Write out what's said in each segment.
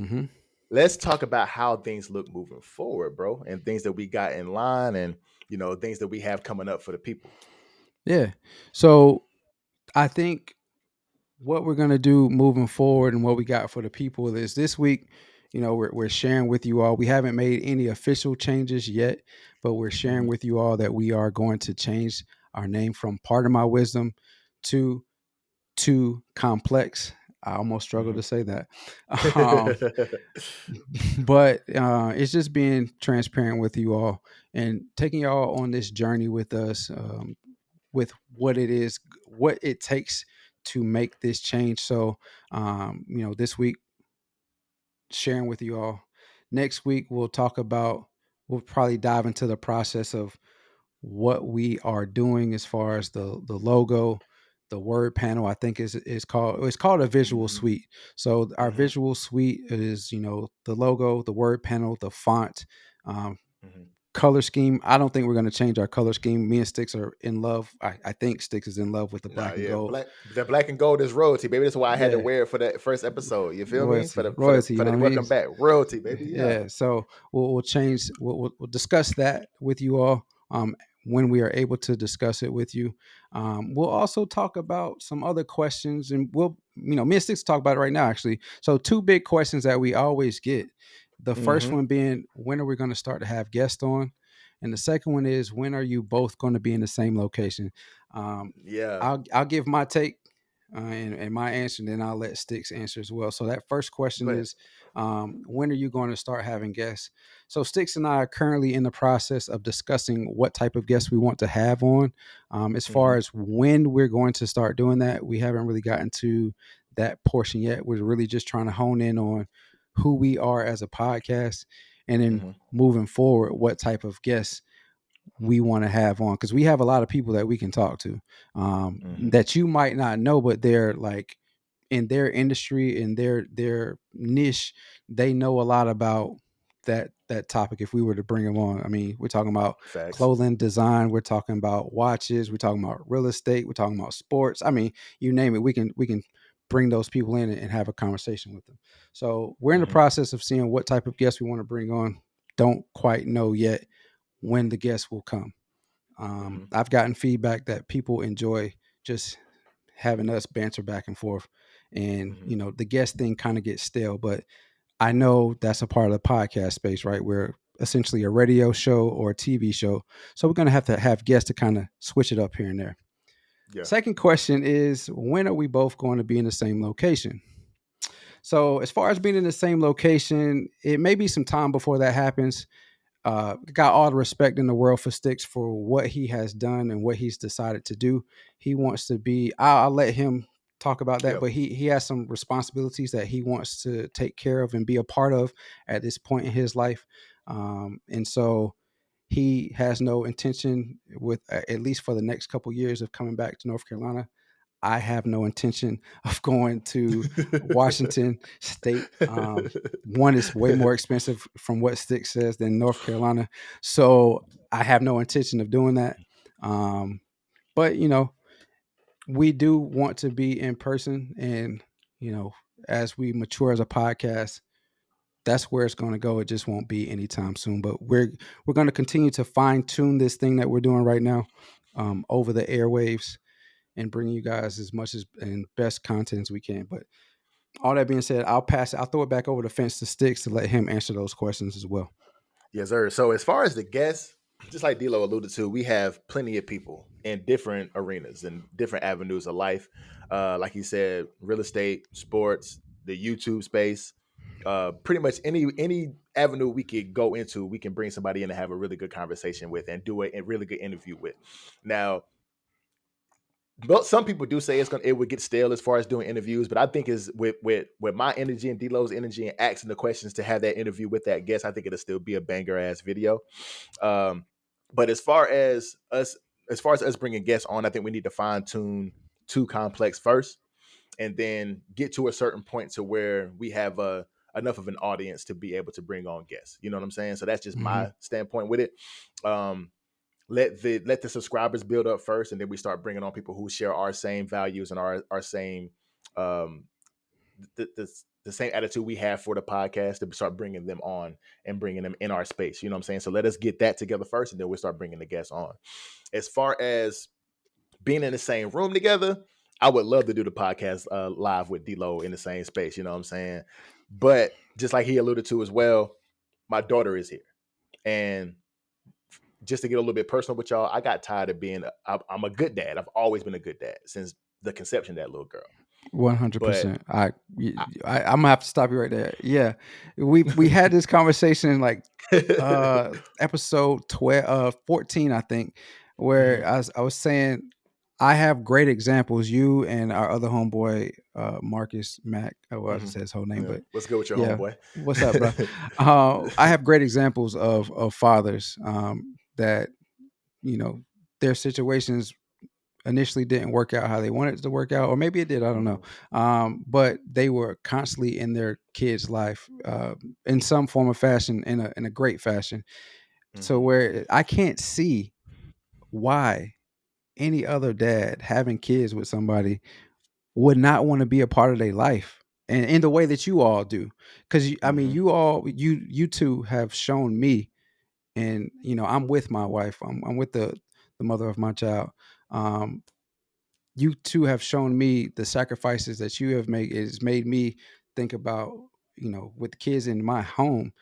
Mm-hmm. Let's talk about how things look moving forward, bro, and things that we got in line, and things that we have coming up for the people. Yeah. So I think what we're going to do moving forward and what we got for the people is this week, we're sharing with you all. We haven't made any official changes yet, but we're sharing Hmm. with you all that we are going to change our name from Part of My Wisdom to Too Complex. I almost struggled Hmm. to say that. Um, but it's just being transparent with you all and taking y'all on this journey with us, with what it is, what it takes to make this change. So, this week, sharing with you all. Next week, we'll probably dive into the process of what we are doing as far as the logo, the word panel. I think it's called a visual Hmm. suite. So our Hmm. visual suite is the logo, the word panel, the font, um, Hmm. color scheme. I don't think we're going to change our color scheme. Me and Sticks are in love. I think Sticks is in love with the Nah, black and yeah, gold. the black and gold is royalty, baby. That's why I had to Yeah, wear it for that first episode. You feel me? For royalty, the for the royalty. You for know the what I mean? welcome back royalty, baby. Yeah. Yeah. So we'll change. We'll discuss that with you all. When we are able to discuss it with you, we'll also talk about some other questions, and me and Sticks talk about it right now, actually. So two big questions that we always get. The first Hmm. one being, when are we going to start to have guests on? And the second one is, when are you both going to be in the same location? Um, Yeah. I'll give my take and my answer, and then I'll let Sticks answer as well. So that first question Go ahead. is, when are you going to start having guests? So Sticks and I are currently in the process of discussing what type of guests we want to have on. As far Hmm. as when we're going to start doing that, we haven't really gotten to that portion yet. We're really just trying to hone in on who we are as a podcast, and then Hmm. moving forward, what type of guests we want to have on, because we have a lot of people that we can talk to, Hmm. that you might not know, but they're like in their industry, in their niche, they know a lot about that topic. If we were to bring them on, I mean, we're talking about Facts. clothing design, we're talking about watches, we're talking about real estate, we're talking about sports. I mean, you name it, we can bring those people in and have a conversation with them. So we're in the Hmm. process of seeing what type of guests we want to bring on. Don't quite know yet when the guests will come. Hmm. I've gotten feedback that people enjoy just having us banter back and forth, and Hmm. the guest thing kind of gets stale. But I know that's a part of the podcast space, right? We're essentially a radio show or a TV show, so we're going to have guests to kind of switch it up here and there. Yeah. Second question is, when are we both going to be in the same location? So as far as being in the same location, it may be some time before that happens. Got all the respect in the world for Sticks for what he has done and what he's decided to do. He wants to be. I'll let him talk about that, Yep. but he has some responsibilities that he wants to take care of and be a part of at this point in his life, and so he has no intention, with at least for the next couple years, of coming back to North Carolina. I have no intention of going to Washington State. One is way more expensive, from what Stick says, than North Carolina. So I have no intention of doing that. Um, but, we do want to be in person. And, you know, as we mature as a podcast, that's where it's going to go. It just won't be anytime soon. But we're going to continue to fine tune this thing that we're doing right now, over the airwaves, and bring you guys as much as and best content as we can. But all that being said, I'll throw it back over the fence to Sticks to let him answer those questions as well. Yes, sir. So as far as the guests, just like D'Lo alluded to, we have plenty of people in different arenas and different avenues of life. Like he said, real estate, sports, the YouTube space, pretty much any avenue we could go into, we can bring somebody in and have a really good conversation with and do a really good interview with. Now, but some people do say it would get stale as far as doing interviews, but I think is with my energy and D'Lo's energy and asking the questions to have that interview with that guest, I think it'll still be a banger ass video. Um, but as far as us bringing guests on, I think we need to fine tune Too Complex first, and then get to a certain point to where we have enough of an audience to be able to bring on guests. You know what I'm saying? So that's just Hmm. my standpoint with it. Um, let the subscribers build up first, and then we start bringing on people who share our same values and our same um the same attitude we have for the podcast to start bringing them on and bringing them in our space. You know what I'm saying? So let us get that together first, and then we'll start bringing the guests on. As far as being in the same room together, I would love to do the podcast live with D-Lo in the same space. You know what I'm saying? But just like he alluded to as well, my daughter is here. And just to get a little bit personal with y'all, I got tired of being, I'm a good dad. I've always been a good dad since the conception of that little girl. But 100%. I, I'm gonna have to stop you right there. Yeah, we had this conversation like episode 12, 14, I think, where Mhm. I was saying I have great examples. You and our other homeboy, Marcus Mack. Well, I just Mhm. said his whole name, Yeah. but What's good with your yeah, homeboy? what's up, bro? I have great examples of fathers that their situations initially didn't work out how they wanted it to work out, or maybe it did. I don't know. Mhm. But they were constantly in their kid's life in some form of fashion, in a great fashion. So Mhm. where I can't see why any other dad having kids with somebody would not want to be a part of their life, and in the way that you all do, because I mean, Mhm. you two have shown me, and I'm with my wife. I'm with the mother of my child. Um, you two have shown me the sacrifices that you have made. It's made me think about, with the kids in my home,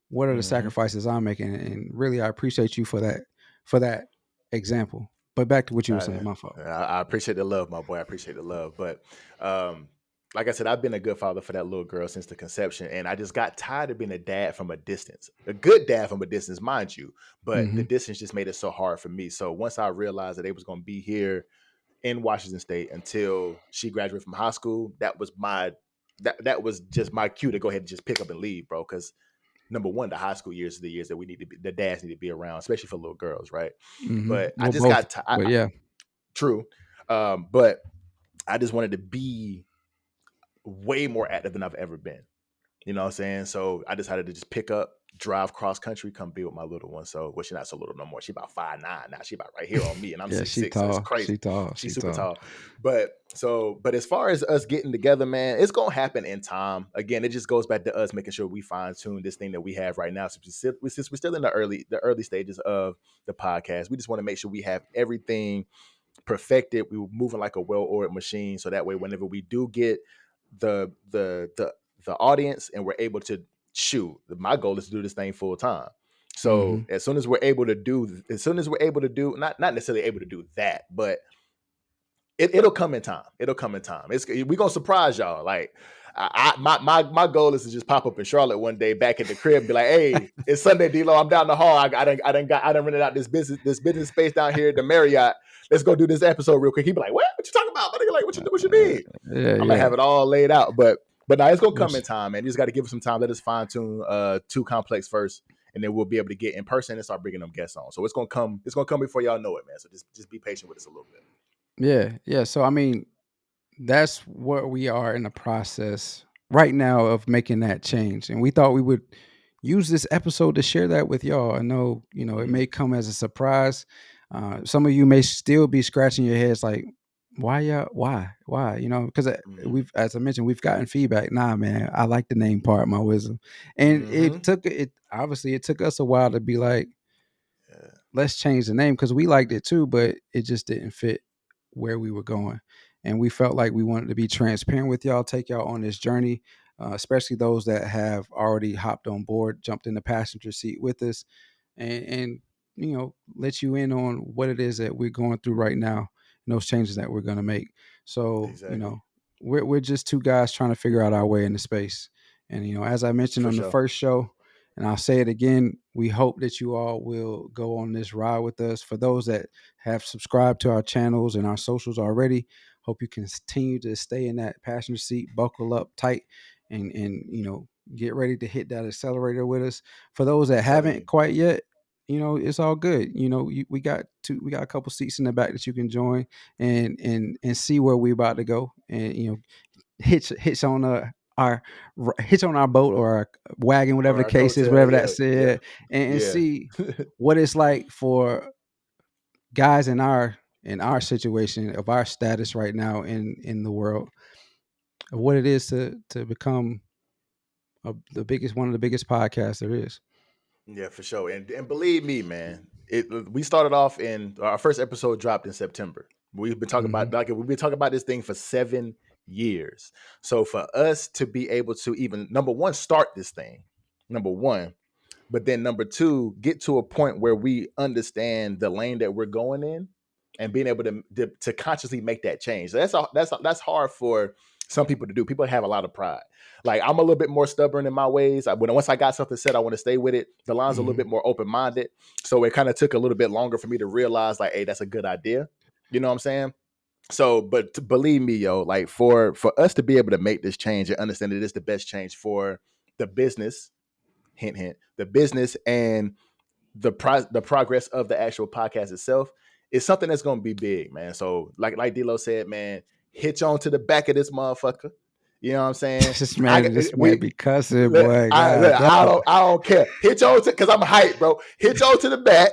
what are the Mhm. sacrifices I'm making? And really, I appreciate you for that example. But back to what you were saying, I, my fault. I appreciate the love, my boy. I appreciate the love. But um, like I said, I've been a good father for that little girl since the conception, and I just got tired of being a dad from a distance. A good dad from a distance, mind you, but the Hmm. distance just made it so hard for me. So once I realized that they was going to be here in Washington State until she graduated from high school, that was just my cue to go ahead and just pick up and leave, bro. Because number one, the high school years are the years that we need to be, the dads need to be around, especially for little girls, right? But I Well, just both, got but yeah. true, but I just wanted to be way more active than I've ever been. You know what I'm saying? So I decided to just pick up, drive cross country, come be with my little one. So, well, she's not so little no more. She about 5'9" now. She about right here on me, and I'm Yeah, six she six. So it's tall. She crazy. tall. She's She super tall. tall. But as far as us getting together, man, it's gonna happen in time. Again, it just goes back to us making sure we fine tune this thing that we have right now. Since we're still in the early stages of the podcast, we just want to make sure we have everything perfected. We were moving like a well-oiled machine, so that way, whenever we do get the the the the audience and we're able to shoot, my goal is to do this thing full time. So Hmm. as soon as we're able to do, not necessarily able to do that, but it'll come in time. It'll come in time. We gonna surprise y'all. Like my goal is to just pop up in Charlotte one day back at the crib and be like, hey, it's Sunday, D-Lo. I'm down the hall. I done rented out this business space down here at the Marriott. Let's go do this episode real quick. He be like, what you talking about? But like, what you mean? Yeah, I'm gonna yeah. have it all laid out. But now it's gonna come in Which time, man. You just gotta give us some time. Let us fine tune Too Complex first. And then we'll be able to get in person and start bringing them guests on. So it's gonna come. It's gonna come before y'all know it, man. So just be patient with us a little bit. Yeah, yeah. So I mean, that's where we are in the process right now of making that change. And we thought we would use this episode to share that with y'all. I know, it Mm-hmm. may come as a surprise. Some of you may still be scratching your heads like, why y'all, why? Because Mm-hmm. we've, as I mentioned, we've gotten feedback. Nah, man, I like the name part, my wisdom. And Mm-hmm. obviously it took us a while to be like, Yeah, let's change the name, because we liked it too, but it just didn't fit where we were going. And we felt like we wanted to be transparent with y'all, take y'all on this journey, especially those that have already hopped on board, jumped in the passenger seat with us, and let you in on what it is that we're going through right now and those changes that we're going to make. So exactly. we're just two guys trying to figure out our way in the space. And as I mentioned For on the sure. first show, and I'll say it again, we hope that you all will go on this ride with us. For those that have subscribed to our channels and our socials already, hope you continue to stay in that passenger seat, buckle up tight, and get ready to hit that accelerator with us. For those that I'm telling haven't you. quite yet, it's all good. We got a couple seats in the back that you can join and see where we about to go, and hitch on our hitch on our boat or our wagon, whatever Or the our case is, coattail. whatever that Yeah. Yeah. said, and Yeah. see what it's like for guys in our situation of our status right now in the world. of what it is to become one of the biggest podcasts there is. Yeah, for sure. And believe me, man, we started off in our first episode dropped in September. We've been talking Hmm. about we've been talking about this thing for 7 years. So for us to be able to even number one start this thing, number one, but then number two, get to a point where we understand the lane that we're going in and being able to consciously make that change. That's hard for some people to do. People have a lot of pride. Like I'm a little bit more stubborn in my ways. Once I got something said, I want to stay with it. The line's a little Hmm. bit more open minded, so it kind of took a little bit longer for me to realize, like, hey, that's a good idea. You know what I'm saying? So, but believe me, yo, like for us to be able to make this change and understand that it's the best change for the business, hint hint, the business and the progress of the actual podcast itself is something that's gonna be big, man. So like D'Lo said, man, hitch on to the back of this motherfucker. You know what I'm saying? This man We be cussing, look, boy. God dog. I don't care. Hitch on to because I'm hyped, bro. Hitch on to the back.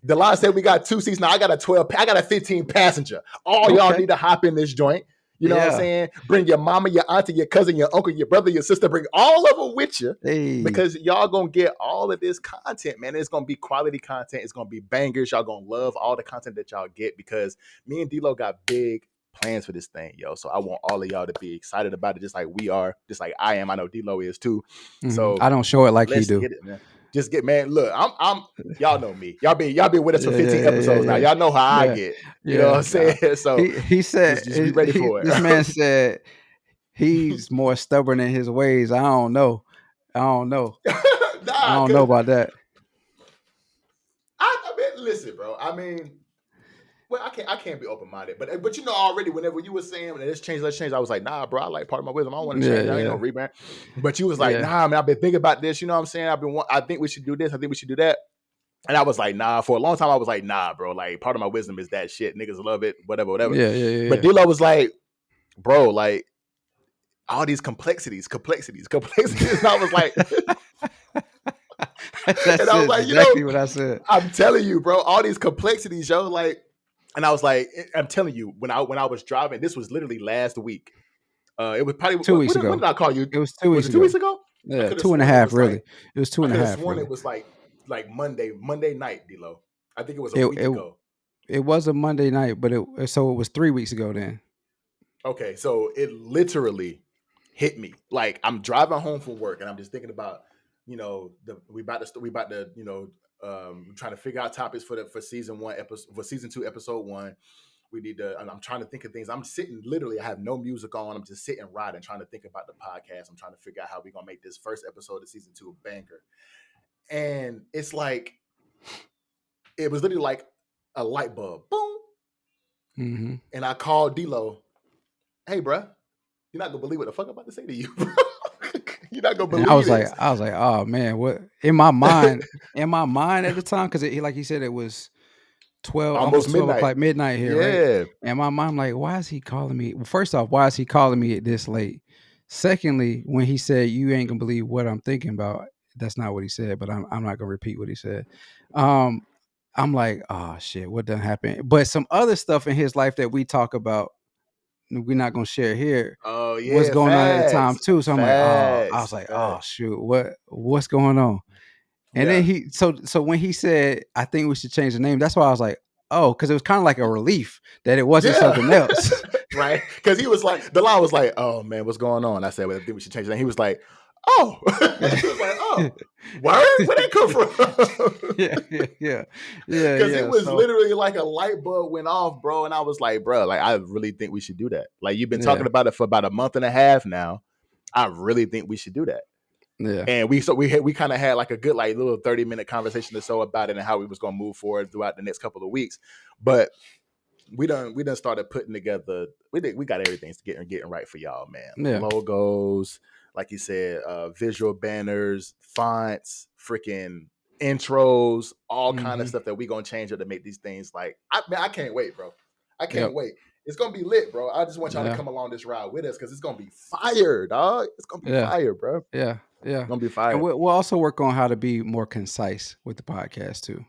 The line said we got 2 seats. Now I got a 12, I got a 15 passenger. All y'all Okay. need to hop in this joint. You know what I'm Yeah. saying? Bring your mama, your auntie, your cousin, your uncle, your brother, your sister. Bring all of them with you Hey. because y'all gonna get all of this content, man. It's gonna be quality content. It's gonna be bangers. Y'all gonna love all the content that y'all get because me and D-Lo got big plans for this thing, yo. So I want all of y'all to be excited about it, just like we are, just like I am. I know D-Lo is too. I So don't show it like he let's do. get it, man. Just get, man. Look, I'm y'all know me. Y'all been with us for Yeah, 15 yeah, yeah, yeah, episodes now. yeah, Y'all know how I yeah, get. You know what yeah. I'm saying? So He said just be ready for this man it. said he's more stubborn in his ways. I don't know. I don't know. I Nah, don't know cause about that. I mean, listen, bro. I mean, well, I can't be open minded, but you know already. Whenever you were saying let's change, I was like, nah, bro. I like part of my wisdom. I don't want to Yeah, change. I ain't no yeah, rebrand. But you was like, yeah. nah, man. I've been thinking about this. You know what I'm saying? I think we should do this. I think we should do that. And I was like, nah. For a long time, I was like, nah, bro. Like part of my wisdom is that shit. Niggas love it, whatever, whatever. Yeah, yeah, But yeah, D-Lo was like, bro, like all these complexities. And I was like, yeah. and That's I was it. like, Exactly what I said. I'm telling you, bro, all these complexities, yo, like, and I was like, I'm telling you, when I was driving, this was literally last week. It was probably 2 weeks when ago. did I call you? It was two Was weeks it 2 weeks ago. ago? I Yeah, could have two and a sworn it half was really. like It was two I and a could have half sworn really. it was like Monday night, D-Lo. I think it was a It week it ago. it was a Monday night, but it was 3 weeks ago then. Okay, so it literally hit me. Like I'm driving home from work and I'm just thinking about, we about to, trying to figure out topics for season one episode for season two, episode one. We need to, and I'm trying to think of things. I'm sitting literally, I have no music on. I'm just sitting riding, trying to think about the podcast. I'm trying to figure out how we're gonna make this first episode of season two a banger. And it's like it was literally like a light bulb. Boom. Hmm. And I called D-Lo, hey, bro, you're not gonna believe what the fuck I'm about to say to you, bro. You're not gonna And believe this. I was like, oh man, what in my mind at the time, because like he said, it was 12, Almost almost 12 midnight. o'clock, midnight here, right? Yeah. And my mom like, why is he calling me? Well, first off, why is he calling me this late? Secondly, when he said, you ain't gonna believe what I'm thinking about, that's not what he said, but I'm not gonna repeat what he said. Um, I'm like, oh shit, what done happened? But some other stuff in his life that we talk about, we're not gonna share here. Oh What's yeah, going on at the time facts, too? So I'm like, oh, I was facts, like, oh facts. shoot, what's going on? And then Yeah, so when he said, I think we should change the name, that's why I was like, oh, because it was kind of like a relief that it wasn't yeah, something else. right. Because he was like, the line was like, "Oh man, what's going on?" I said, "Well, I think we should change that." He was like, "Oh," he was like, "Oh, word? Where that come from?" Yeah, yeah, yeah, yeah, Because it yeah. was So literally like a light bulb went off, bro. And I was like, bro, like I really think we should do that. Like you've been yeah, talking about it for about a month and a half now. I really think we should do that. yeah, And we kind of had like a good like little 30-minute conversation or so about it and how we was gonna move forward throughout the next couple of weeks. But we done started putting together. We got everything getting right for y'all, man. yeah. Logos, like you said, visual banners, fonts, freaking intros, all kind of Hmm. stuff that we gonna change up to make these things like. I can't wait, bro. I Yep. can't wait. It's gonna be lit, bro. I just want y'all to Yeah. come along this ride with us because it's gonna be fire, dog. It's gonna be Yeah. fire, bro. It's Yeah. Yeah. gonna be And fire. we'll also work on how to be more concise with the podcast too.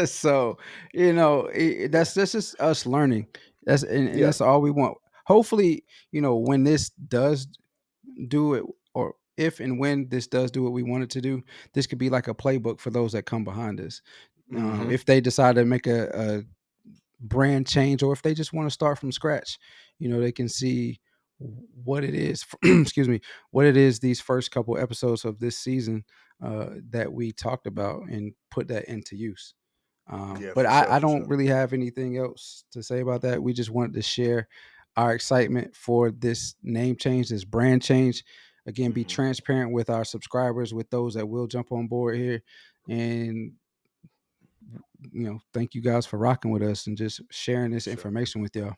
So, that's just us learning. And Yeah, that's all we want. hopefully, when this does do it, or if and when this does do what we want it to do, this could be like a playbook for those that come behind us. Hmm. If they decide to make a brand change, or if they just want to start from scratch, they can see what it is excuse me, what it is these first couple episodes of this season that we talked about, and put that into use. Yeah, But for I, sure, I for don't sure. really have anything else to say about that. We just wanted to share our excitement for this name change, this brand change. Again, be Hmm. transparent with our subscribers, with those that will jump on board here. And, thank you guys for rocking with us and just sharing For this sure. information with y'all.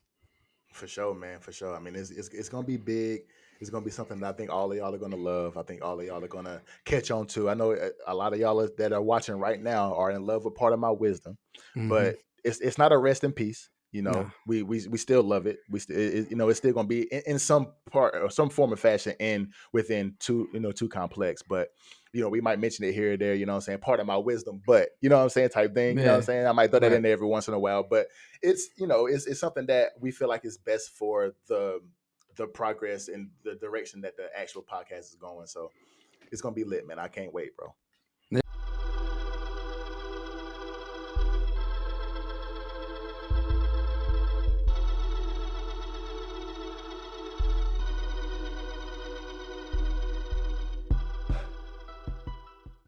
For sure, man. For sure. I mean, it's gonna be big. It's gonna be something that I think all of y'all are gonna love. I think all of y'all are gonna catch on to. I know a lot of y'all that are watching right now are in love with part of my wisdom, Hmm. but it's not a rest in peace. You Nah. know, we still love it. We still, it's still gonna be in some part or some form of fashion and within too complex. But we might mention it here or there. You know what I'm saying? Part of my wisdom, but you know what I'm saying, type thing. You know what I'm Yeah. saying? I might throw that Right. in there every once in a while, but it's something that we feel like is best for the progress and the direction that the actual podcast is going. So it's gonna be lit, man. I can't wait, bro.